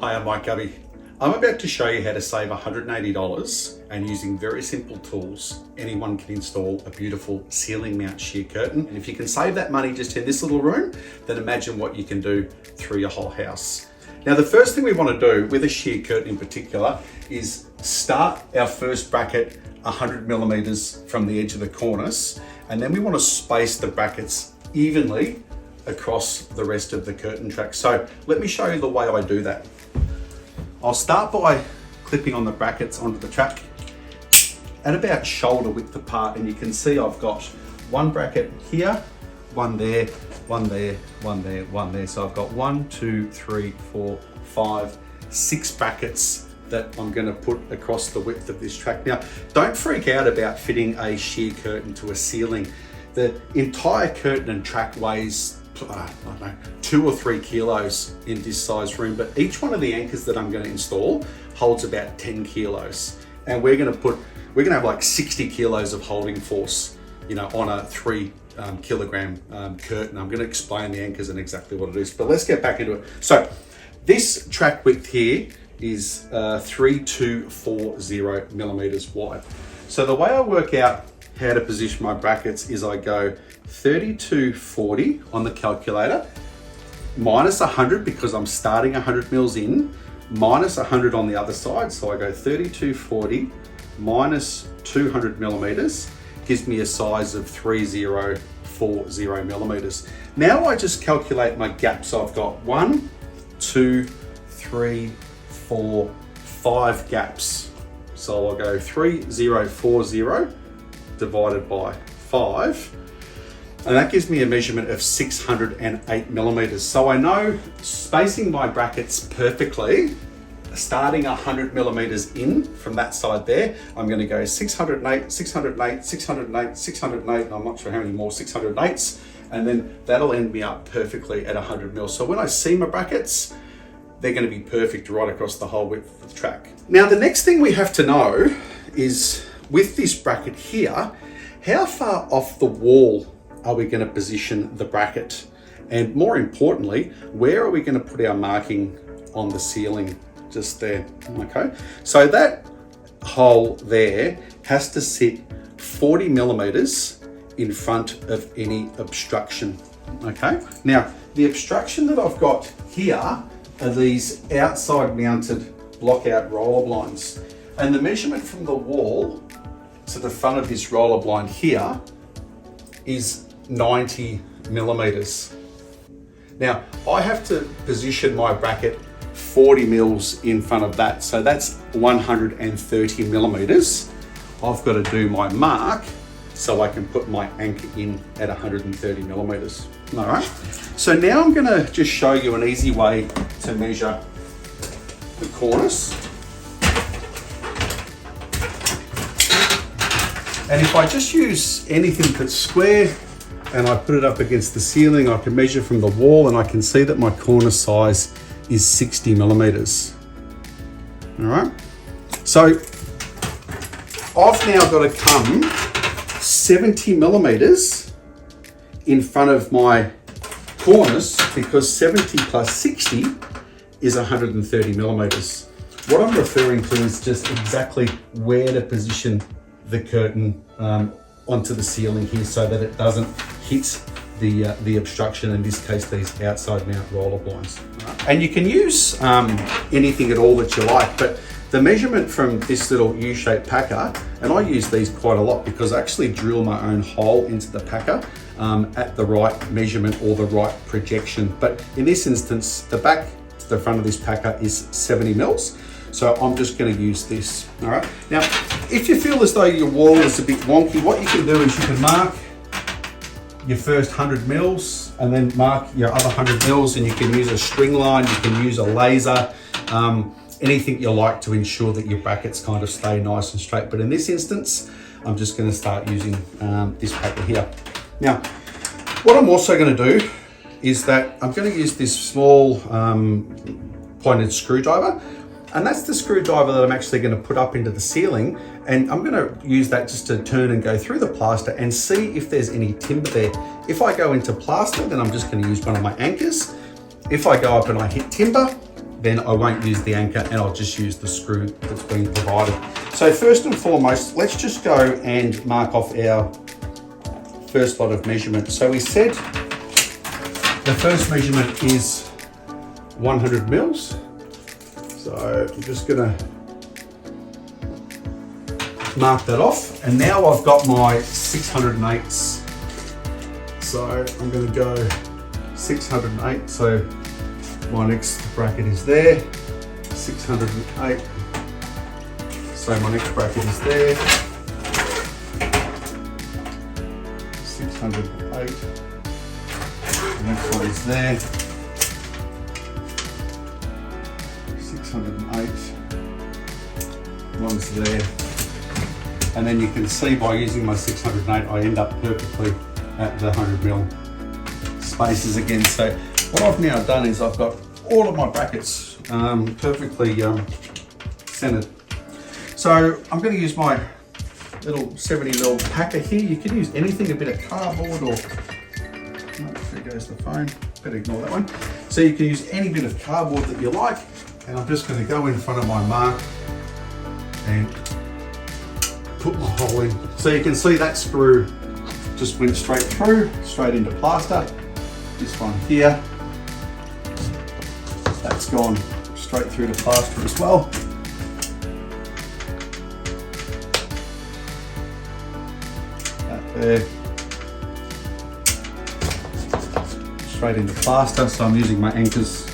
Hi, I'm Mike Gubby. I'm about to show you how to save $180 and using very simple tools, anyone can install a beautiful ceiling mount sheer curtain. And if you can save that money just in this little room, then imagine what you can do through your whole house. Now, the first thing we want to do with a sheer curtain in particular is start our first bracket 100 millimeters from the edge of the cornice, and then we want to space the brackets evenly across the rest of the curtain track. So let me show you the way I do that. I'll start by clipping on the brackets onto the track at about shoulder width apart, and you can see I've got one bracket here, one there, one there, one there, one there. So I've got 1, 2, 3, 4, 5, 6 brackets that I'm going to put across the width of this track. Now, don't freak out about fitting a sheer curtain to a ceiling. The entire curtain and track weighs, I don't know, 2 or 3 kilos in this size room, but each one of the anchors that I'm going to install holds about 10 kilos. And we're going to have like 60 kilos of holding force, you know, on a 3 kilogram curtain. I'm going to explain the anchors and exactly what it is, but let's get back into it. So this track width here is 3240 millimeters wide. So the way I work out how to position my brackets is I go 3240 on the calculator, minus 100 because I'm starting 100 mils in, minus 100 on the other side. So I go 3240 minus 200 millimeters, gives me a size of 3040 millimeters. Now I just calculate my gaps. So I've got 1, 2, 3, 4, 5 gaps. So I'll go 3040 divided by 5, and that gives me a measurement of 608 millimeters. So I know spacing my brackets perfectly, starting 100 millimeters in from that side there, I'm going to go 608, 608, 608, 608, and I'm not sure how many more 608s, and then that'll end me up perfectly at 100 mils. So when I see my brackets, they're going to be perfect right across the whole width of the track. Now, the next thing we have to know is, with this bracket here, how far off the wall are we going to position the bracket? And more importantly, where are we going to put our marking on the ceiling? Just there, okay? So that hole there has to sit 40 millimeters in front of any obstruction, okay? Now, the obstruction that I've got here are these outside mounted block out roller blinds. And the measurement from the wall to the front of this roller blind here is 90 millimeters. Now, I have to position my bracket 40 mils in front of that. So that's 130 millimeters. I've got to do my mark so I can put my anchor in at 130 millimeters. All right. So now I'm going to just show you an easy way to measure the cornice. And if I just use anything that's square and I put it up against the ceiling, I can measure from the wall and I can see that my cornice size is 60 millimeters. All right. So I've now got to come 70 millimeters in front of my cornice because 70 plus 60 is 130 millimeters. What I'm referring to is just exactly where to position the curtain onto the ceiling here so that it doesn't hit the obstruction, in this case these outside mount roller blinds. And you can use anything at all that you like, but the measurement from this little U-shaped packer, and I use these quite a lot because I actually drill my own hole into the packer at the right measurement or the right projection. But in this instance, the back to the front of this packer is 70 mils. So I'm just going to use this. All right. Now, if you feel as though your wall is a bit wonky, what you can do is you can mark your first 100 mils and then mark your other 100 mils, and you can use a string line, you can use a laser, anything you like to ensure that your brackets kind of stay nice and straight. But in this instance, I'm just going to start using this packer here. Now, what I'm also going to do is that I'm going to use this small pointed screwdriver. And that's the screwdriver that I'm actually going to put up into the ceiling, and I'm going to use that just to turn and go through the plaster and see if there's any timber there. If I go into plaster, then I'm just going to use one of my anchors. If I go up and I hit timber, then I won't use the anchor and I'll just use the screw that's been provided. So first and foremost, let's just go and mark off our first lot of measurements. So we said the first measurement is 100 mils. So I'm just gonna mark that off. And now I've got my 608s. So I'm gonna go 608. So my next bracket is there, 608. So my next bracket is there, 608. The next one is there, 608. One's there. And then you can see by using my 608, I end up perfectly at the 100 mil spaces again. So what I've now done is I've got all of my brackets perfectly centered. So I'm going to use my little 70 mil packer here. You can use anything, a bit of cardboard or, oh, there goes the phone, better ignore that one. So you can use any bit of cardboard that you like, and I'm just going to go in front of my mark and put my hole in. So you can see that screw just went straight through, straight into plaster. This one here, that's gone straight through to plaster as well. That there, straight into plaster. So I'm using my anchors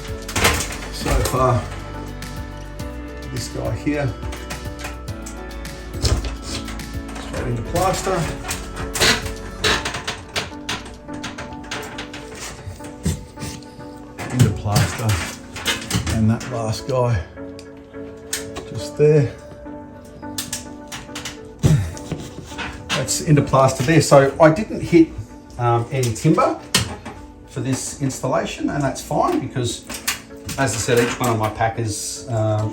so far. This guy here, straight into plaster. Into plaster, and that last guy just there, that's into plaster there. So I didn't hit any timber for this installation, and that's fine because, as I said, each one of my packers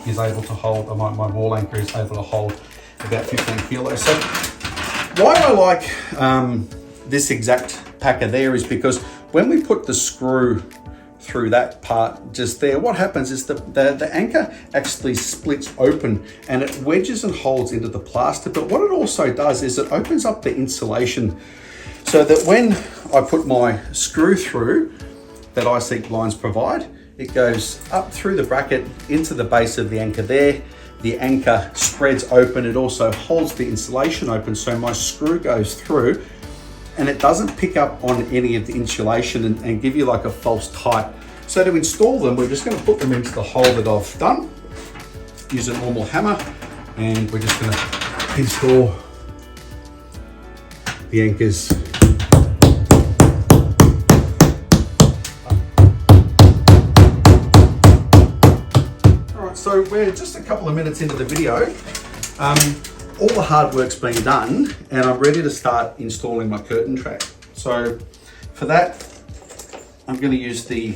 is able to hold, my wall anchor is able to hold about 15 kilos. So why I like this exact packer there is because when we put the screw through that part just there, what happens is the anchor actually splits open and it wedges and holds into the plaster. But what it also does is it opens up the insulation so that when I put my screw through that iseekblinds provide, it goes up through the bracket into the base of the anchor there. The anchor spreads open. It also holds the insulation open, so my screw goes through and it doesn't pick up on any of the insulation and give you like a false tight. So to install them, we're just going to put them into the hole that I've done. Use a normal hammer, and we're just going to install the anchors. All right, so we're just a couple of minutes into the video. All the hard work's been done and I'm ready to start installing my curtain track. So for that, I'm going to use the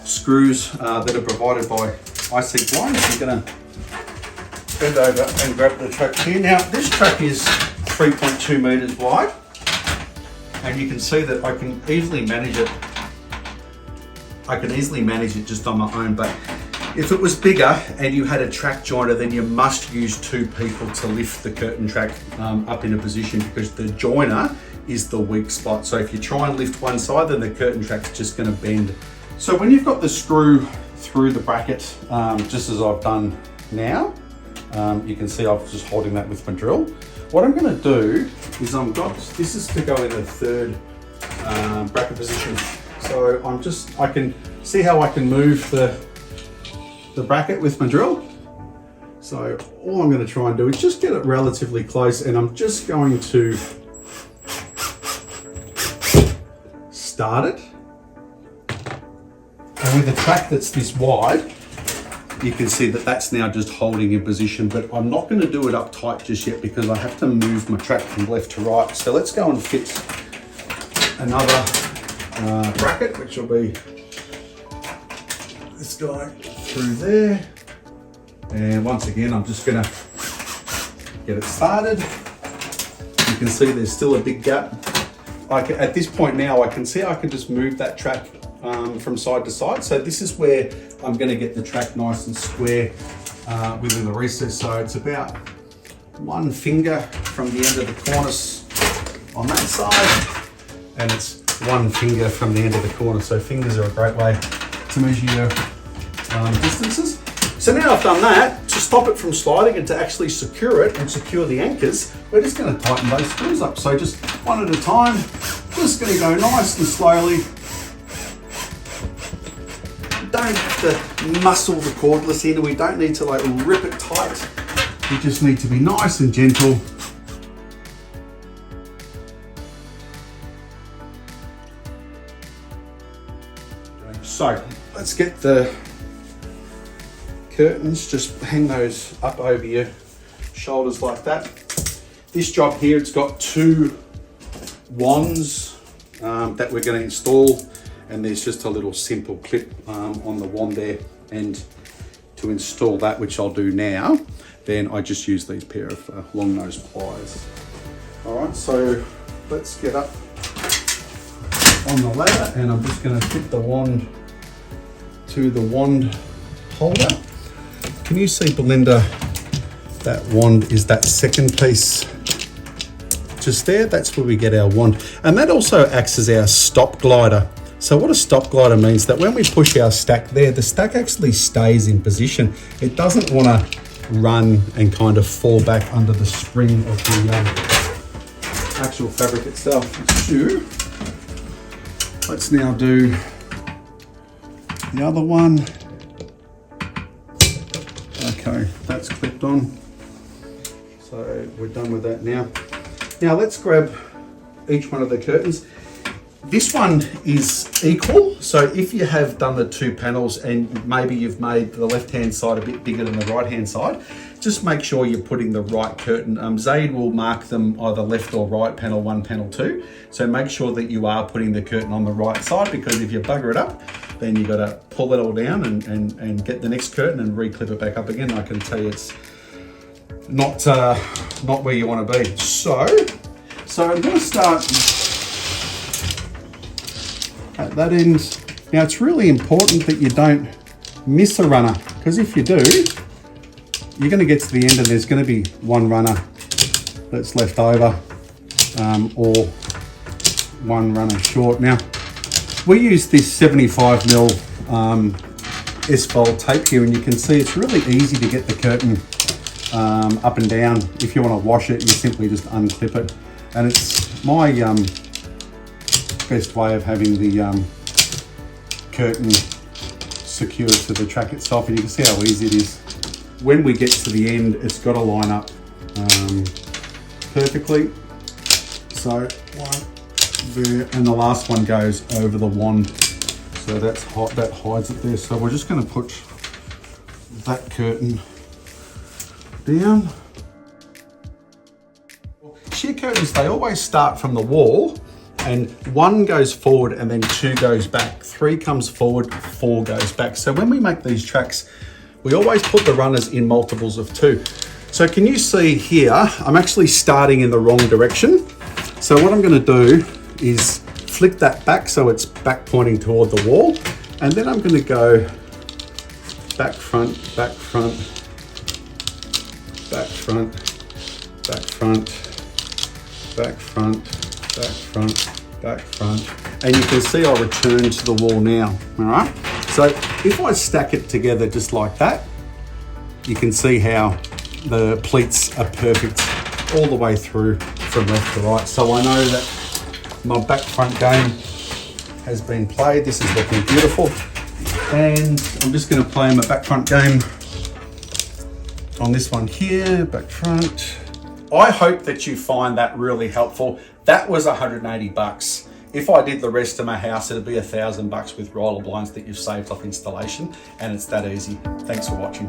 screws that are provided by iseekblinds. I'm going to bend over and grab the track here. Now this track is 3.2 meters wide, and you can see that I can easily manage it. I can easily manage it just on my own, but if it was bigger and you had a track joiner, then you must use two people to lift the curtain track up in a position, because the joiner is the weak spot. So if you try and lift one side, then the curtain track's just going to bend. So when you've got the screw through the bracket, just as I've done now, you can see I'm just holding that with my drill. What I'm going to do is this is to go in the third bracket position. So I can see how I can move the bracket with my drill. So all I'm going to try and do is just get it relatively close, and I'm just going to start it. And with a track that's this wide, you can see that that's now just holding in position, but I'm not going to do it up tight just yet because I have to move my track from left to right. So let's go and fit another bracket, which will be this guy through there. And once again, I'm just going to get it started. You can see there's still a big gap at this point now, I can see I can just move that track from side to side. So this is where I'm going to get the track nice and square within the recess. So it's about 1 finger from the end of the cornice on that side, and it's 1 finger from the end of the corner. So fingers are a great way to measure your distances. So now I've done that, to stop it from sliding and to actually secure it and secure the anchors, we're just going to tighten those screws up. So just one at a time, just going to go nice and slowly. You don't have to muscle the cordless in, we don't need to like rip it tight. You just need to be nice and gentle. So let's get the curtains, just hang those up over your shoulders like that. This job here, it's got 2 wands that we're going to install, and there's just a little simple clip on the wand there, and to install that, which I'll do now, then I just use these pair of long nose pliers. All right, so let's get up on the ladder, and I'm just going to fit the wand to the wand holder. Can you see, Belinda, that wand is that second piece just there? That's where we get our wand. And that also acts as our stop glider. So what a stop glider means, that when we push our stack there, the stack actually stays in position. It doesn't want to run and kind of fall back under the spring of the actual fabric itself. So let's now do the other one. Okay, that's clipped on. So we're done with that now. Now let's grab each one of the curtains. This one is equal. So if you have done the 2 panels and maybe you've made the left-hand side a bit bigger than the right-hand side, just make sure you're putting the right curtain. Zaid will mark them either left or right, panel 1, panel 2. So make sure that you are putting the curtain on the right side, because if you bugger it up, then you've got to pull it all down and get the next curtain and re-clip it back up again. I can tell you it's not where you want to be. So I'm going to start at that end. Now it's really important that you don't miss a runner, because if you do, you're going to get to the end and there's going to be 1 runner that's left over, or 1 runner short. Now we use this 75mm S-fold tape here, and you can see it's really easy to get the curtain up and down. If you want to wash it, you simply just unclip it, and it's my best way of having the curtain secured to the track itself. And you can see how easy it is. When we get to the end, it's got to line up perfectly. So 1 there, and the last one goes over the wand. So that's hot, that hides it there. So we're just going to put that curtain down. Sheer curtains, they always start from the wall, and 1 goes forward and then 2 goes back. 3 comes forward, 4 goes back. So when we make these tracks, we always put the runners in multiples of 2. So can you see here, I'm actually starting in the wrong direction. So what I'm going to do is flick that back so it's back pointing toward the wall. And then I'm going to go back, front, back, front, back, front, back, front, back, front, back, front, back, front. And you can see I return to the wall now, all right? So if I stack it together just like that, you can see how the pleats are perfect all the way through from left to right. So I know that my back front game has been played. This is looking beautiful. And I'm just going to play my back front game on this one here, back front. I hope that you find that really helpful. That was 180 bucks. If I did the rest of my house, it'd be $1,000 with roller blinds that you've saved off installation, and it's that easy. Thanks for watching.